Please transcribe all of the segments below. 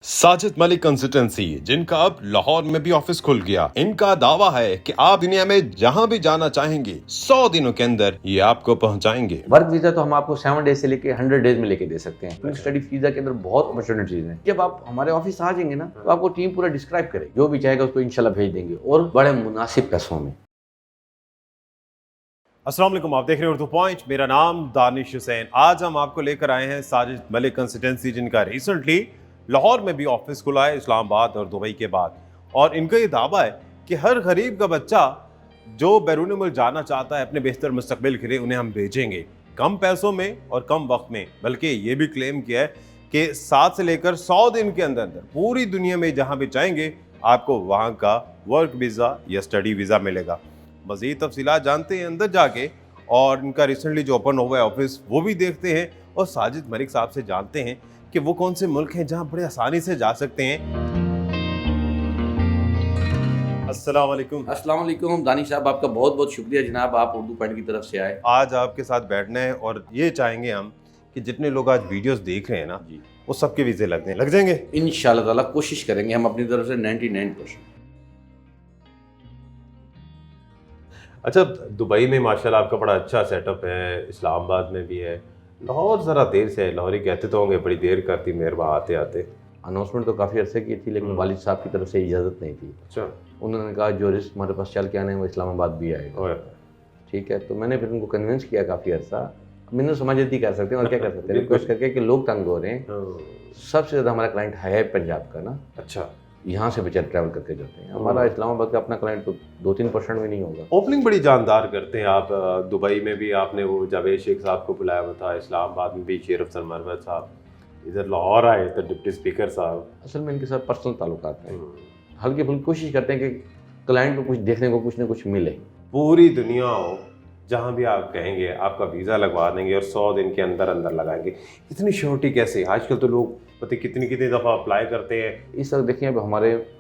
Sajid Malik consultancy, जिनका अब लाहौर में भी ऑफिस खुल गया। इनका दावा है कि आप दुनिया में जहां भी जाना चाहेंगे 100 दिनों के अंदर ये आपको पहुंचाएंगे। वर्क वीजा तो हम आपको 7 डेज से लेके 100 डेज में लेके दे सकते हैं, क्योंकि स्टडी वीजा के अंदर बहुत अपॉर्चुनिटीज हैं। जब आप हमारे ऑफिस आ जाएंगे ना, तो आपको टीम पूरा डिस्क्राइब करे, जो भी चाहेगा उसको इंशाल्लाह भेज देंगे और बड़े मुनासिब पैसों में। अस्सलाम वालेकुम, आप देख रहे हैं उर्दू पॉइंट। मेरा नाम दानिश हुसैन। आज हम आपको लेकर आए हैं साजिद मलिक कंसल्टेंसी, जिनका रिसेंटली लाहौर में भी ऑफिस खुला है, इस्लामाबाद और दुबई के बाद। और इनका ये दावा है कि हर गरीब का बच्चा जो बैरून मुल्क जाना चाहता है अपने बेहतर मुस्तकबिल के लिए, उन्हें हम भेजेंगे कम पैसों में और कम वक्त में। बल्कि ये भी क्लेम किया है कि 7 से लेकर 100 दिन के अंदर अंदर पूरी दुनिया में जहाँ भी चाहेंगे आपको वहाँ का वर्क वीज़ा या स्टडी वीज़ा मिलेगा। मज़ीद तफसीलात जानते हैं अंदर जाके, और इनका रिसेंटली जो ओपन हुआ है ऑफिस वो भी देखते हैं, और साजिद मलिक साहब से जानते हैं कि वो कौन से मुल्क हैं जहां बड़े आसानी से जा सकते हैं। अस्सलाम वालेकुम। अस्सलाम वालेकुम दानिश साहब, आपका बहुत बहुत शुक्रिया जनाब, आप उर्दू पॉइंट की तरफ से आए। आज आपके साथ बैठना है और ये चाहेंगे हम कि जितने लोग आज वीडियोस देख रहे हैं ना, जी, वो सबके वीज़े लग जाएंगे इंशाल्लाह ताला कोशिश करेंगे हम अपनी तरफ से 99%। अच्छा, दुबई में माशाल्लाह आपका बड़ा अच्छा सेटअप है, इस्लामाबाद में भी है, लाहौर ज़रा देर से है। लाहौरी कहते तो होंगे बड़ी देर करती मेहरबा आते आते। अनाउंसमेंट तो काफ़ी अर्से की थी, लेकिन वालिद साहब की तरफ से इजाज़त नहीं थी। अच्छा। उन्होंने कहा जो रिस्क हमारे पास चल के आने हैं वो इस्लामाबाद भी आएगा। ठीक है, तो मैंने फिर उनको कन्विंस किया काफ़ी अर्सा। मैंने समाजती कर सकते हैं और क्या कर सकते हैं, रिक्वेस्ट करके कि लोग तंग हो रहे हैं। सबसे ज़्यादा हमारा क्लाइंट है पंजाब का ना। अच्छा। यहाँ से बेचारे ट्रैवल करके जाते हैं। हमारा इस्लामाबाद का अपना क्लाइंट तो 2-3% भी नहीं होगा। ओपनिंग बड़ी जानदार करते हैं आप। दुबई में भी आपने वो जावेद शेख साहब को बुलाया हुआ था, इस्लामाबाद में भी शेर अफसर मरवत साहब, इधर लाहौर आए तो डिप्टी स्पीकर साहब। असल में इनके साथ पर्सनल ताल्लुकात हैं। हल्की फुल्की कोशिश करते हैं कि क्लाइंट को कुछ देखने को कुछ ना कुछ मिले। पूरी दुनिया हो, जहाँ भी आप कहेंगे आपका वीज़ा लगवा देंगे और 100 दिन के अंदर अंदर लगाएंगे। इतनी श्योरिटी कैसे? आजकल तो लोग पता कितनी दफ़ा अप्लाई करते हैं। इस वक्त देखिए, अब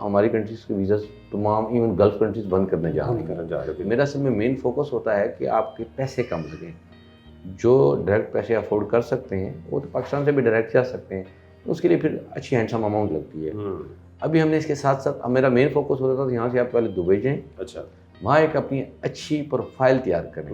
हमारी कंट्रीज़ के वीज़ा तमाम इवन गल्फ कंट्रीज़ बंद करने जा रहे हैं। मेरा असल में मेन फोकस होता है कि आपके पैसे कम लगें। जो डायरेक्ट पैसे अफोर्ड कर सकते हैं वो तो पाकिस्तान से भी डायरेक्ट जा सकते हैं, उसके लिए फिर अच्छी हैंडसम अमाउंट लगती है। अभी हमने इसके साथ साथ, अब मेरा मेन फोकस होता था यहाँ से आप पहले दुबई जाएँ। अच्छा। वहाँ एक अपनी अच्छी प्रोफाइल तैयार करें।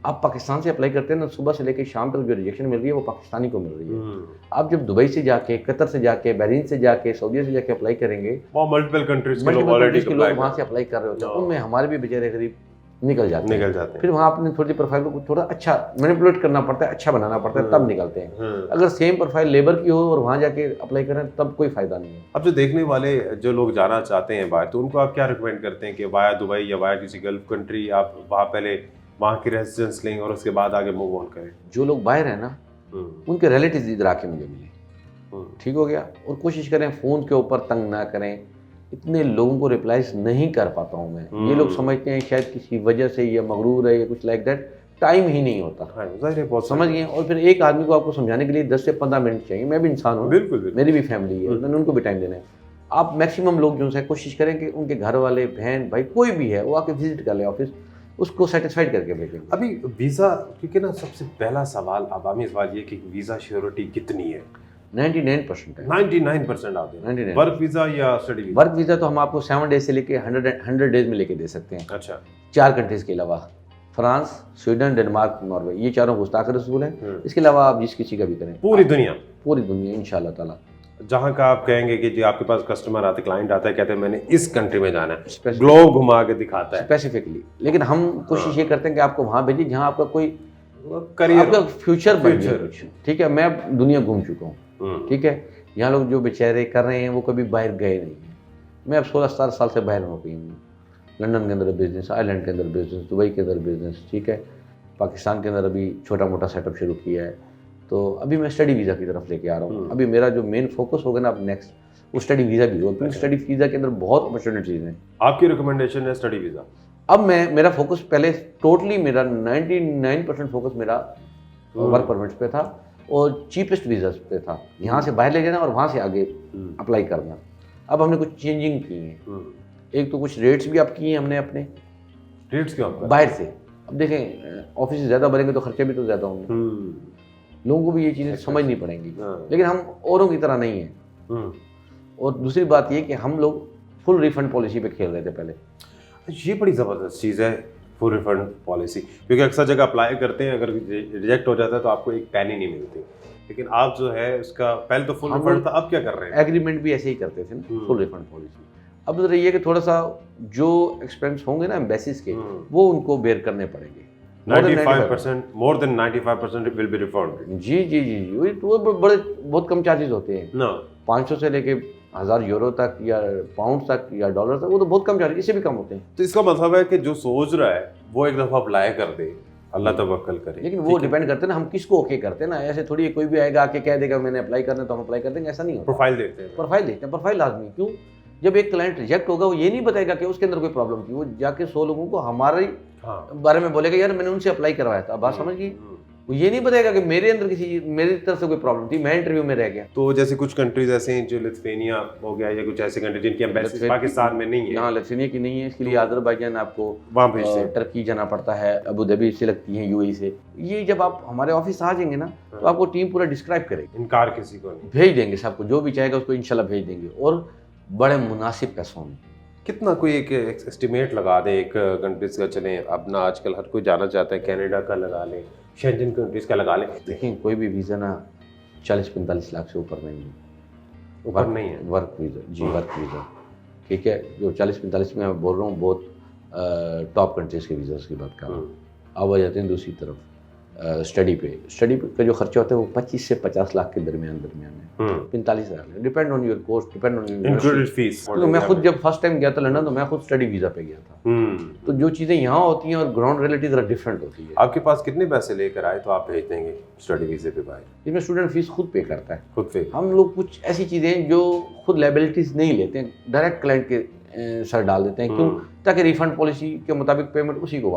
आप पाकिस्तान से अप्लाई करते हैं ना, सुबह से लेकर शाम तक जो रिजेक्शन मिल रही है वो पाकिस्तानी को मिल रही है। आप जब दुबई से जाके, कतर से जाके, बहरीन से जाके, सऊदी से जाके अप्लाई करेंगे, मल्टीपल कंट्रीज के लोग वहाँ से अप्लाई कर रहे होते हैं, उनमें हमारे भी बेचारे गरीब निकल जाते हैं। फिर वहाँ अपनी थोड़ी प्रोफाइल को थोड़ा अच्छा मैनिपुलेट करना पड़ता है, अच्छा बनाना पड़ता है, तब निकलते हैं। अगर सेम प्रोफाइल लेबर की हो और वहाँ जाके अप्लाई करें तब कोई फायदा नहीं है। अब जो देखने वाले जो लोग जाना चाहते हैं बाहर, तो उनको आप क्या रिकमेंड करते हैं कि वाया दुबई या वाया किसी गल्फ कंट्री आप वहाँ पहले वहाँ की रेजिडेंस लें और उसके बाद आगे मूव ऑन करें? जो लोग बाहर हैं ना, उनके रिलेटिव्स इधर आके मुझे मिले, ठीक हो गया। और कोशिश करें फ़ोन के ऊपर तंग ना करें। इतने लोगों को रिप्लाईज नहीं कर पाता हूँ मैं। ये लोग समझते हैं शायद किसी वजह से या मगरूर है या कुछ लाइक दैट, टाइम ही नहीं होता। बहुत समझ गए। और फिर एक आदमी को आपको समझाने के लिए 10 से 15 मिनट चाहिए। मैं भी इंसान हूँ, बिल्कुल, मेरी भी फैमिली है, मैंने उनको भी टाइम देना है। आप मैक्सिमम लोग जो है कोशिश करें कि उनके घर वाले, बहन भाई कोई भी है, वो आके विजिट कर ले ऑफिस, उसको सेटिस्फाइड करके भेजेंगे। अभी वीज़ा, क्योंकि ना सबसे पहला सवाल अवामी सवाल ये कि वीज़ा श्योरिटी कितनी है? 99% है। 99% आते हैं। वर्क वीज़ा या स्टडी वीज़ा? वर्क वीज़ा तो हम आपको 7 डेज से लेके 100 डेज में लेके दे सकते हैं। अच्छा। 4 कंट्रीज़ के अलावा, फ्रांस, स्वीडन, डेनमार्क, नॉर्वे, ये चारों गुस्ताख रसूल हैं। इसके अलावा आप जिस किसी का भी करें, पूरी दुनिया इंशाल्लाह ताला। जहाँ का आप कहेंगे कि जो आपके पास कस्टमर आते, क्लाइंट आता है, कहते हैं मैंने इस कंट्री में जाना है, ग्लोब घुमा के दिखाता है स्पेसिफिकली। लेकिन हम कोशिश ये करते हैं कि आपको वहाँ भेजिए जहाँ आपका कोई करियर, आपका फ्यूचर बन जाए। ठीक है, मैं दुनिया घूम चुका हूँ। ठीक है, यहाँ लोग जो बेचारे कर रहे हैं वो कभी बाहर गए नहीं हैं। मैं अब 16-17 साल से बाहर हो गई हूँ। लंदन के अंदर बिजनेस, आयरलैंड के अंदर बिजनेस, दुबई के अंदर बिजनेस, ठीक है, पाकिस्तान के अंदर अभी छोटा मोटा सेटअप शुरू किया है। तो अभी मैं स्टडी वीज़ा की तरफ लेके आ रहा हूँ। अभी मेरा जो मेन फोकस होगा ना अब नेक्स्ट, वो स्टडी वीज़ा भी होगा, क्योंकि स्टडी वीज़ा के अंदर बहुत अपॉर्चुनिटीज़ हैं। आपकी रिकमेंडेशन है स्टडी वीज़ा? अब मेरा फोकस पहले टोटली मेरा 99% फोकस मेरा वर्क परमिट पे था और चीपेस्ट वीज़ा पे था। यहाँ से बाहर ले जाना और वहाँ से आगे अप्लाई करना। अब हमने कुछ चेंजिंग की है। एक तो कुछ रेट्स भी आप किए हैं हमने अपने। रेट्स क्यों बाहर से? अब देखें, ऑफिस से ज़्यादा बढ़ेंगे तो खर्चे भी तो ज़्यादा होंगे। लोगों को भी ये चीज़ें समझनी पड़ेंगी। लेकिन हम औरों की तरह नहीं हैं। और दूसरी बात ये कि हम लोग फुल रिफंड पॉलिसी पे खेल रहे थे पहले। ये बड़ी ज़बरदस्त चीज़ है फुल रिफंड पॉलिसी, क्योंकि अक्सर जगह अप्लाई करते हैं, अगर रिजेक्ट हो जाता है तो आपको एक पैनी नहीं मिलती, लेकिन आप जो है उसका पहले तो फुल रिफंड था, अब क्या कर रहे हैं? एग्रीमेंट भी ऐसे ही करते थे ना, फुल रिफंड पॉलिसी। अब जरा ये कि थोड़ा सा जो एक्सपेंस होंगे ना एम्बेसीज के वो उनको बेयर करने पड़ेंगे। 95% more than 95% will be refund. जी जी जी जी, वही तो वो बड़े बहुत कम चार्जेस होते हैं ना, 500 से लेके 1000 यूरो तक या पाउंड तक या डॉलर तक, वो तो बहुत कम चार्ज, इससे भी कम होते हैं। तो इसका मतलब है कि जो सोच रहा है वो एक दफ़ा अप्लाई कर दे, अल्लाह तवक्कल करे। लेकिन वो डिपेंड करते हैं ना हम किसको ओके करते हैं ना, ऐसे थोड़ी कोई भी आएगा आके कह देगा मैंने अप्लाई करना है तो हम अप्लाई कर देंगे, ऐसा नहीं होता। प्रोफाइल देखते हैं, प्रोफाइल देखते हैं, प्रोफाइल लाजमी। क्यों? जब एक क्लाइंट रिजेक्ट होगा वो ये नहीं बताएगा कि उसके अंदर कोई प्रॉब्लम थी, वो जाके 100 लोगों को हमारे बारे में बोलेगा यार मैंने उनसे अप्लाई करवाया था। बात समझ गई? वो ये नहीं बताएगा कि मेरे अंदर मेरी तरफ से कोई प्रॉब्लम थी, मैं इंटरव्यू में रह गया। तो जैसे कुछ कंट्रीज ऐसे हैं जो लिथुआनिया हो गया या कुछ ऐसे कंट्री जिनकी एम्बेसी पाकिस्तान में नहीं है, यहाँ लिथुआनिया की नहीं है, इसके लिए अजरबैजान आपको वहाँ भेजते हैं, टर्की जाना पड़ता है, अबू धाबी से लगती है, यूएई से। ये जब आप हमारे ऑफिस आ जाएंगे ना तो आपको टीम पूरा डिस्क्राइब करेगी, इनकार किसी को नहीं, भेज देंगे सबको, जो भी चाहेगा उसको इंशाल्लाह भेज देंगे, और बड़े मुनासिब पैसों में। कितना कोई एक एस्टिमेट लगा दे एक कंट्रीज का, चले अपना आजकल हर कोई जाना चाहता है, कनाडा का लगा लें, शेंजन कंट्रीज का लगा लें। देखिए कोई भी वीज़ा ना 40-45 लाख से ऊपर नहीं है, ऊपर नहीं है वर्क वीज़ा। जी वर्क वीज़ा, ठीक है। जो 40-45 में मैं बोल रहा हूँ बहुत टॉप कंट्रीज़ के वीज़ा की बात कर रहा हूँ। अब आ जाते हैं दूसरी तरफ स्टडी पे का जो खर्चा होता है वो 25 से 50 लाख के दरमियान है, 45 lakh, depend on your course, depend on your fees. तो मैं खुद जब फर्स्ट टाइम गया था लंदन तो मैं खुद स्टडी वीज़ा पे गया था। तो जो चीज़ें यहाँ होती हैं और ग्राउंड रियलिटी ज़रा डिफरेंट होती है। आपके पास कितने पैसे लेकर आए तो आप भेज देंगे स्टडी वीज़े पे भाई? इसमें स्टूडेंट फीस खुद पे करता है, खुद पे। हम लोग कुछ ऐसी चीज़ें जो खुद लायबिलिटीज नहीं लेते हैं, डायरेक्ट क्लाइंट के सर डाल देते हैं। क्यों? ताकि रिफंड पॉलिसी के मुताबिक पेमेंट उसी को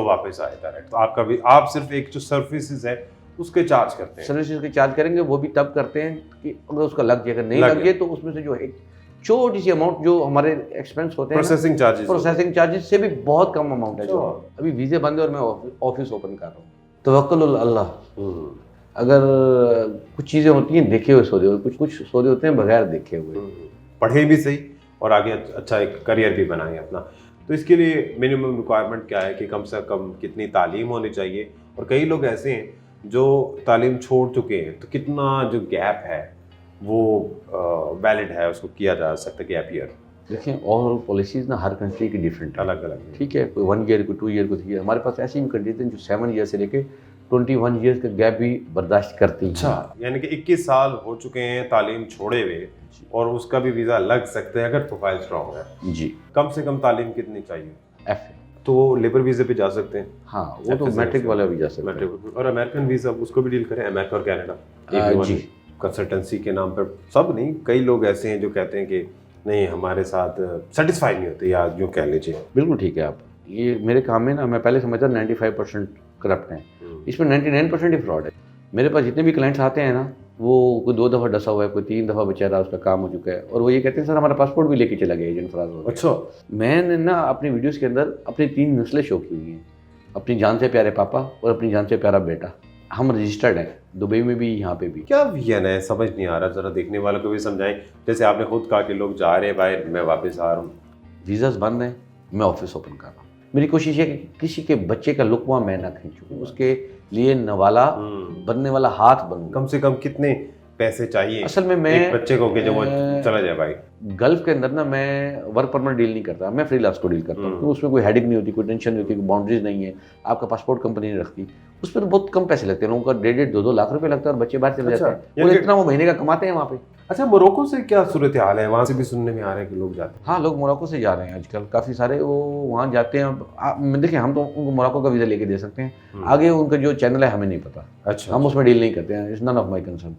वापस आए डायरेक्ट। तो आपका भी, आप सिर्फ एक जो सर्विसेज है उसके चार्ज करते हैं? सर्विसेज के चार्ज करेंगे, वो भी तब करते हैं कि अगर उसका लग जाए, अगर नहीं लग जाए तो उसमें से जो एक छोटी सी अमाउंट जो हमारे एक्सपेंस होते हैं, प्रोसेसिंग चार्जेस से भी बहुत कम अमाउंट है। जो अभी वीज़े बंद है और मैं ऑफिस ओपन कर रहा हूँ, तवक्कुल अल्लाह। अगर कुछ चीज़ें होती हैं देखे हुए सौदे, कुछ सौदे होते हैं बगैर देखे हुए। पढ़े भी सही और आगे अच्छा एक करियर भी बनाएं अपना। तो इसके लिए मिनिमम रिक्वायरमेंट क्या है कि कम से कम कितनी तालीम होनी चाहिए? और कई लोग ऐसे हैं जो तालीम छोड़ चुके हैं, तो कितना जो गैप है वो वैलिड है, उसको किया जा सकता है गैप ईयर? देखिए ओवरऑल पॉलिसीज़ ना हर कंट्री की डिफरेंट अलग अलग, ठीक है। कोई 1 ईयर, कोई 2 ईयर, कोई 3 ईयर। हमारे पास ऐसी भी कंट्रीज हैं जो 7 ईयर से लेके 21 ईयर्स का गैप भी बर्दाश्त करती है। अच्छा, यानी कि 21 साल हो चुके हैं तालीम छोड़े हुए और उसका भी वीज़ा लग सकता है अगर प्रोफाइल स्ट्रॉन्ग है। जी। कम से कम तालीम कितनी चाहिए? एफ तो वो लेबर वीज़े पे जा सकते हैं? हाँ, वो तो मैट्रिक वाला भी जा सकते हैं। और अमेरिकन वीज़ा उसको भी डील करें, अमेरिका और कनाडा जी। कंसल्टेंसी के नाम पर सब नहीं, कई लोग ऐसे हैं जो कहते हैं कि नहीं हमारे साथ सेटिस्फाइड नहीं होते, या यूँ कह लीजिए। बिल्कुल ठीक है। आप ये मेरे काम में ना मैं पहले समझता 95% करप्ट हैं, इसमें 99% ही फ्रॉड है। मेरे पास जितने भी क्लाइंट्स आते हैं ना, वो कोई 2 दफ़ा डसा हुआ है, कोई 3 दफ़ा बेचारा उसका काम हो चुका है, और वो ये कहते हैं सर हमारा पासपोर्ट भी लेके चला गया एजेंट फरार हो गया। अच्छा। मैंने ना अपनी वीडियोस के अंदर अपनी 3 नस्लें शो की हुई हैं, अपनी जान से प्यारे पापा और अपनी जान से प्यारा बेटा। हम रजिस्टर्ड हैं दुबई में भी, यहाँ पे भी। क्या विजन है समझ नहीं आ रहा, ज़रा देखने वालों को भी समझाएं। जैसे आपने खुद कहा कि लोग जा रहे हैं भाई, मैं वापस आ रहा हूँ, वीज़ास बंद हैं, मैं ऑफिस ओपन कर रहा हूँ। मेरी कोशिश है कि किसी के बच्चे का लुकवा मैं ना खींचूँ, उसके लिए नवाला बनने वाला हाथ बनूँ। कम से कम कितने पैसे चाहिए असल में मैं एक बच्चे को कि जब वो चला जाए भाई? गल्फ के अंदर ना मैं वर्क परमिट डील नहीं करता, मैं फ्रीलांस को डील करता हूँ। तो उसमें कोई हेडिंग नहीं होती, कोई टेंशन नहीं होती, कोई बाउंड्रीज नहीं है, आपका पासपोर्ट कंपनी नहीं रखती। उस पर तो बहुत कम पैसे लगते हैं, लोगों का 1.5-2 लाख रुपए लगता है और बच्चे बाहर चले जाते हैं। और इतना वो महीने का कमाते हैं वहाँ पे। अच्छा, मोरक्को से क्या सूरत हाल है? वहाँ से भी सुनने में आ रहा है कि लोग जाते हैं। हाँ, लोग मोरक्को से जा रहे हैं आजकल, काफ़ी सारे वो वहाँ जाते हैं। देखिए हम तो उनको मोरक्को का वीज़ा लेके दे सकते हैं, आगे उनका जो चैनल है हमें नहीं पता। अच्छा, हम उसमें डील नहीं करते हैं, it's none of my concern.